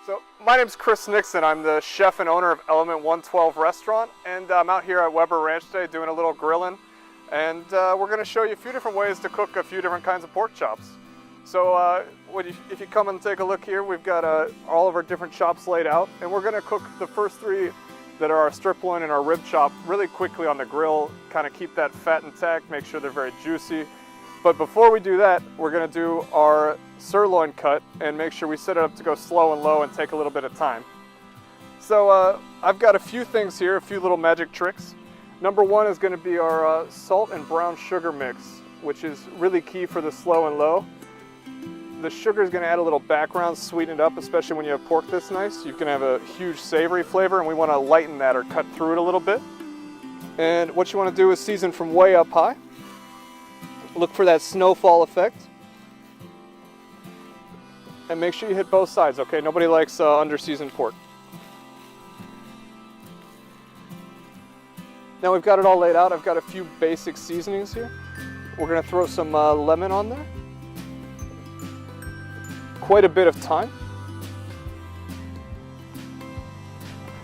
So my name's Chef Nixon. I'm the chef and owner of Element 112 Restaurant, and I'm out here at Weber Ranch today doing a little grilling, and we're going to show you a few different ways to cook a few different kinds of pork chops. So if you come and take a look here, we've got all of our different chops laid out, and we're going to cook the first three that are our strip loin and our rib chop really quickly on the grill, kind of keep that fat intact, make sure they're very juicy. But before we do that, we're going to do our sirloin cut and make sure we set it up to go slow and low and take a little bit of time. So I've got a few things here, a few little magic tricks. Number one is going to be our salt and brown sugar mix, which is really key for the slow and low. The sugar is going to add a little background, sweeten it up, especially when you have pork this nice. You can have a huge savory flavor, and we want to lighten that or cut through it a little bit. And what you want to do is season from way up high. Look for that snowfall effect. And make sure you hit both sides, okay? Nobody likes under-seasoned pork. Now we've got it all laid out. I've got a few basic seasonings here. We're going to throw some lemon on there. Quite a bit of thyme.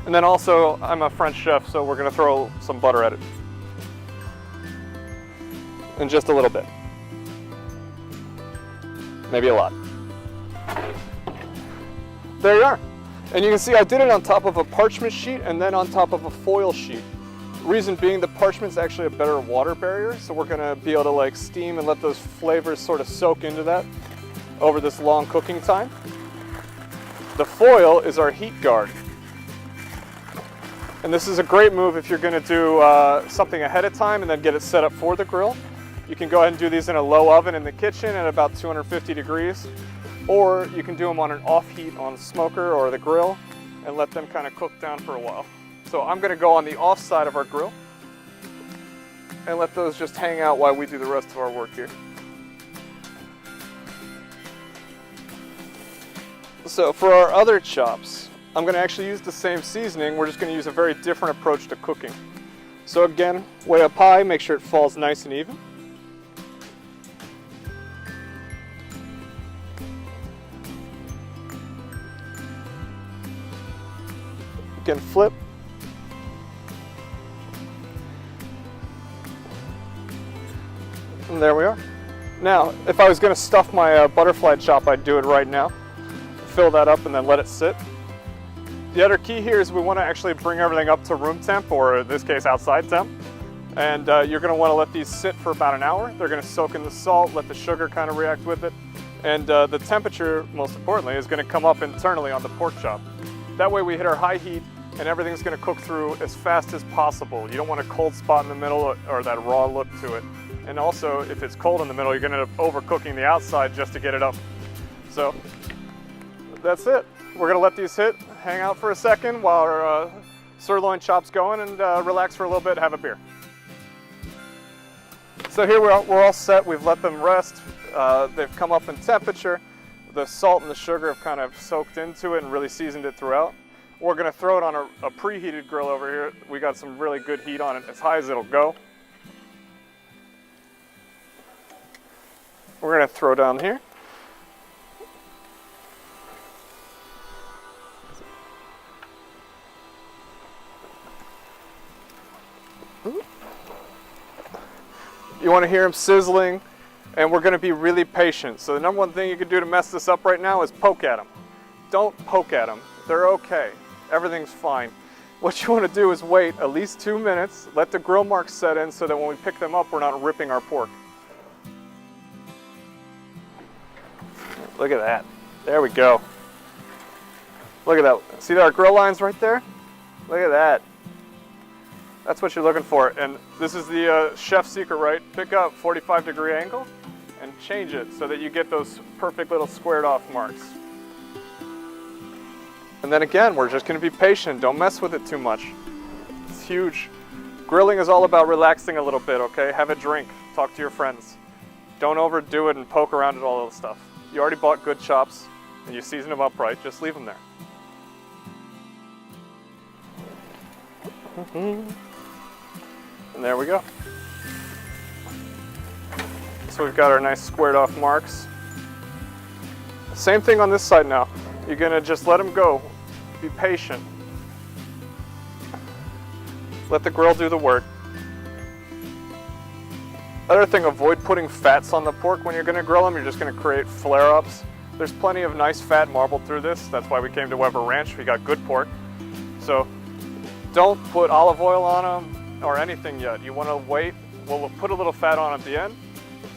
And then also, I'm a French chef, so we're going to throw some butter at it. And just a little bit. Maybe a lot. There you are. And you can see I did it on top of a parchment sheet and then on top of a foil sheet. Reason being, the parchment's actually a better water barrier, so we're gonna be able to like steam and let those flavors sort of soak into that over this long cooking time. The foil is our heat guard. And this is a great move if you're gonna do something ahead of time and then get it set up for the grill. You can go ahead and do these in a low oven in the kitchen at about 250 degrees, or you can do them on an off heat on the smoker or the grill and let them kind of cook down for a while. So I'm going to go on the off side of our grill and let those just hang out while we do the rest of our work here. So for our other chops, I'm going to actually use the same seasoning. We're just going to use a very different approach to cooking. So again, way up high, make sure it falls nice and even. Again, flip. And there we are. Now, if I was going to stuff my butterflied chop, I'd do it right now. Fill that up and then let it sit. The other key here is we want to actually bring everything up to room temp, or in this case outside temp. And you're going to want to let these sit for about an hour. They're going to soak in the salt, let the sugar kind of react with it. And the temperature, most importantly, is going to come up internally on the pork chop. That way we hit our high heat and everything's going to cook through as fast as possible. You don't want a cold spot in the middle or that raw look to it. And also, if it's cold in the middle, you're going to end up overcooking the outside just to get it up. So that's it. We're going to let these hang out for a second while our sirloin chop's going, and relax for a little bit, have a beer. So here we're all set. We've let them rest. They've come up in temperature. The salt and the sugar have kind of soaked into it and really seasoned it throughout. We're going to throw it on a preheated grill over here. We got some really good heat on it, as high as it'll go. We're going to throw down here. You want to hear them sizzling, and we're going to be really patient. So the number one thing you can do to mess this up right now is poke at them. Don't poke at them. They're okay. Everything's fine. What you want to do is wait at least 2 minutes, let the grill marks set in so that when we pick them up, we're not ripping our pork. Look at that. There we go. Look at that. See our grill lines right there? Look at that. That's what you're looking for. And this is the chef's secret, right? Pick up 45-degree angle and change it so that you get those perfect little squared off marks. And then again, we're just going to be patient. Don't mess with it too much. It's huge. Grilling is all about relaxing a little bit, okay? Have a drink. Talk to your friends. Don't overdo it and poke around at all that stuff. You already bought good chops and you season them up right. Just leave them there. And there we go. So we've got our nice squared off marks. Same thing on this side now. You're gonna just let them go. Be patient. Let the grill do the work. Other thing, avoid putting fats on the pork when you're gonna grill them. You're just gonna create flare-ups. There's plenty of nice fat marbled through this. That's why we came to Weber Ranch. We got good pork. So don't put olive oil on them or anything yet. You wanna wait. We'll put a little fat on at the end,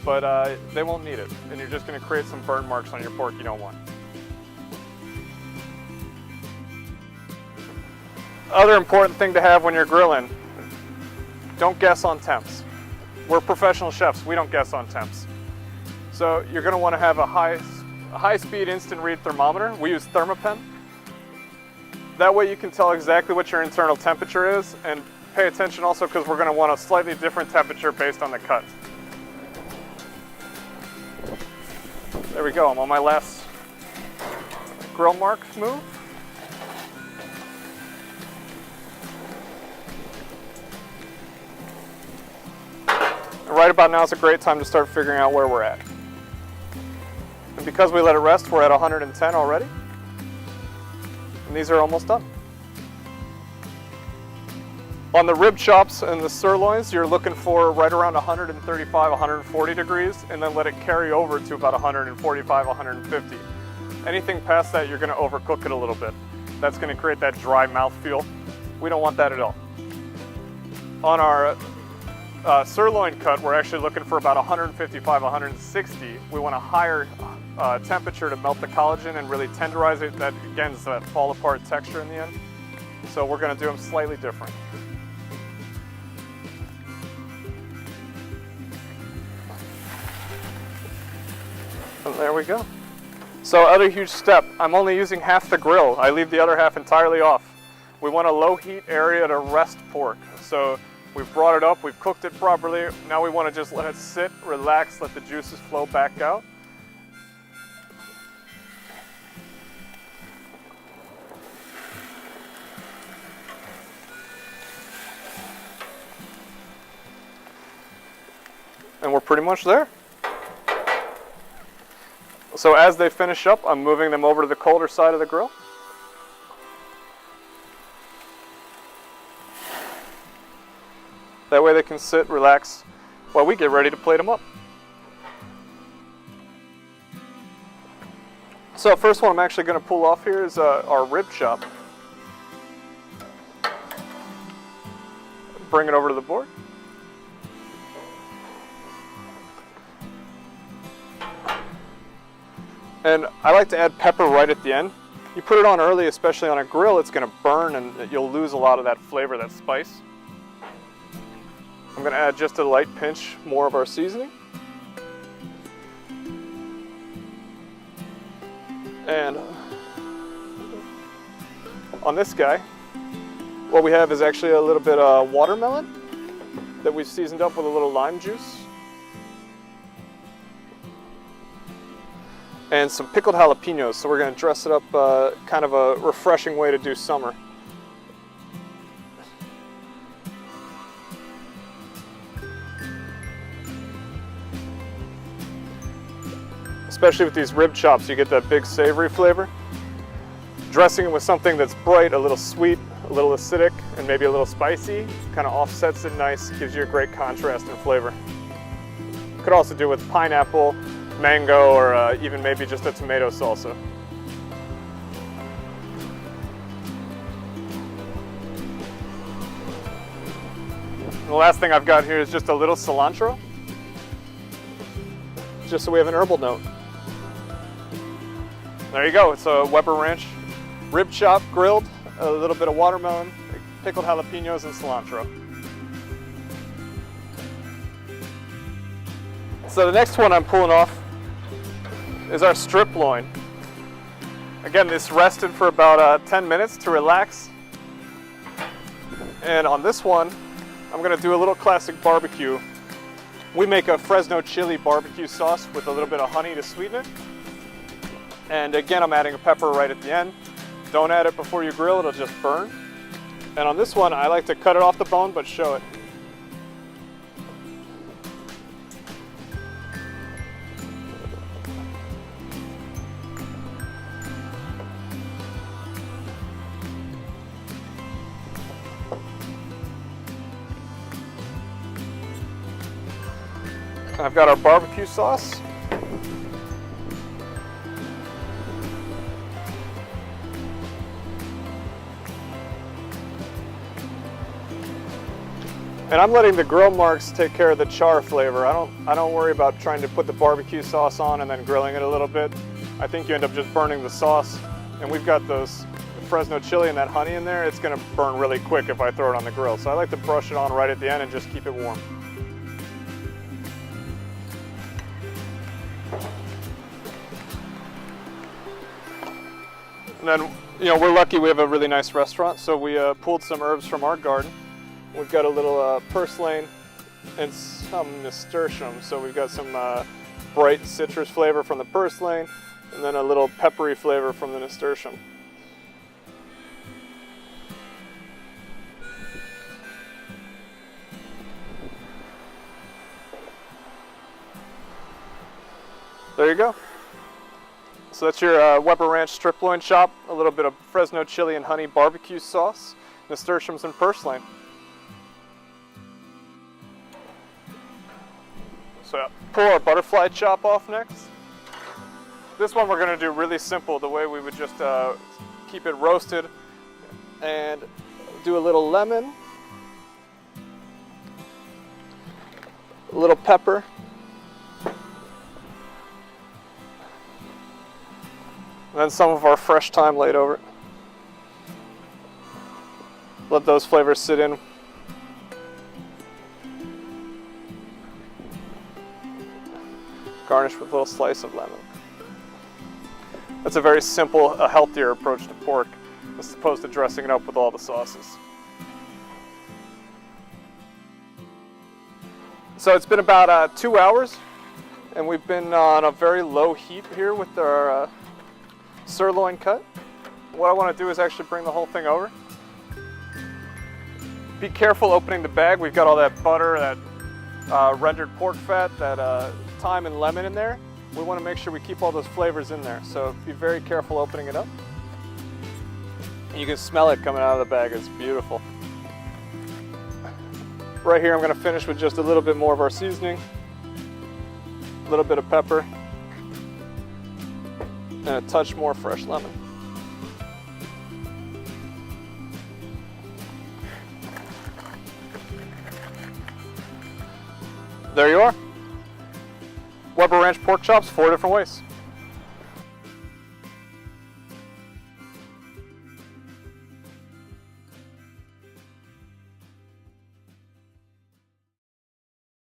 but they won't need it. And you're just gonna create some burn marks on your pork you don't want. Other important thing to have when you're grilling, don't guess on temps. We're professional chefs, we don't guess on temps. So you're gonna wanna have a high-speed instant read thermometer. We use Thermapen. That way you can tell exactly what your internal temperature is, and pay attention also because we're gonna want a slightly different temperature based on the cut. There we go, I'm on my last grill mark move. Right about now is a great time to start figuring out where we're at. And because we let it rest, we're at 110 already. And these are almost done. On the rib chops and the sirloins, you're looking for right around 135, 140 degrees, and then let it carry over to about 145, 150. Anything past that, you're gonna overcook it a little bit. That's gonna create that dry mouthfeel. We don't want that at all. On our sirloin cut, we're actually looking for about 155, 160. We want a higher temperature to melt the collagen and really tenderize it. That, again, is that fall apart texture in the end. So we're gonna do them slightly different. And there we go. So other huge step, I'm only using half the grill. I leave the other half entirely off. We want a low heat area to rest pork. So we've brought it up, we've cooked it properly. Now we want to just let it sit, relax, let the juices flow back out. And we're pretty much there. So as they finish up, I'm moving them over to the colder side of the grill. That way they can sit, relax, while we get ready to plate them up. So first one I'm actually going to pull off here is our rib chop. Bring it over to the board. And I like to add pepper right at the end. You put it on early, especially on a grill, it's going to burn and you'll lose a lot of that flavor, that spice. I'm going to add just a light pinch more of our seasoning. And on this guy, what we have is actually a little bit of watermelon that we've seasoned up with a little lime juice. And some pickled jalapenos, so we're going to dress it up kind of a refreshing way to do summer. Especially with these rib chops, you get that big savory flavor. Dressing it with something that's bright, a little sweet, a little acidic, and maybe a little spicy, kind of offsets it nice, gives you a great contrast and flavor. Could also do with pineapple, mango, or even maybe just a tomato salsa. And the last thing I've got here is just a little cilantro, just so we have an herbal note. There you go, it's a Weber Ranch rib chop grilled, a little bit of watermelon, pickled jalapenos, and cilantro. So the next one I'm pulling off is our strip loin. Again, this rested for about 10 minutes to relax. And on this one, I'm gonna do a little classic barbecue. We make a Fresno chili barbecue sauce with a little bit of honey to sweeten it. And again, I'm adding a pepper right at the end. Don't add it before you grill, it'll just burn. And on this one, I like to cut it off the bone, but show it. I've got our barbecue sauce. And I'm letting the grill marks take care of the char flavor. I don't worry about trying to put the barbecue sauce on and then grilling it a little bit. I think you end up just burning the sauce. And we've got those Fresno chili and that honey in there. It's gonna burn really quick if I throw it on the grill. So I like to brush it on right at the end and just keep it warm. And then, you know, we're lucky we have a really nice restaurant, so we pulled some herbs from our garden. We've got a little purslane and some nasturtium. So we've got some bright citrus flavor from the purslane and then a little peppery flavor from the nasturtium. There you go. So that's your Weber Ranch strip loin chop, a little bit of Fresno chili and honey barbecue sauce, nasturtiums and purslane. So pull our butterfly chop off next. This one we're going to do really simple, the way we would just keep it roasted, and do a little lemon, a little pepper, and then some of our fresh thyme laid over it. Let those flavors sit in. Garnish with a little slice of lemon. That's a very simple, healthier approach to pork, as opposed to dressing it up with all the sauces. So it's been about 2 hours, and we've been on a very low heat here with our sirloin cut. What I want to do is actually bring the whole thing over. Be careful opening the bag. We've got all that butter, that rendered pork fat, that thyme and lemon in there. We want to make sure we keep all those flavors in there. So be very careful opening it up. You can smell it coming out of the bag. It's beautiful. Right here I'm going to finish with just a little bit more of our seasoning, a little bit of pepper, and a touch more fresh lemon. There you are. Weber Ranch pork chops, 4 different ways.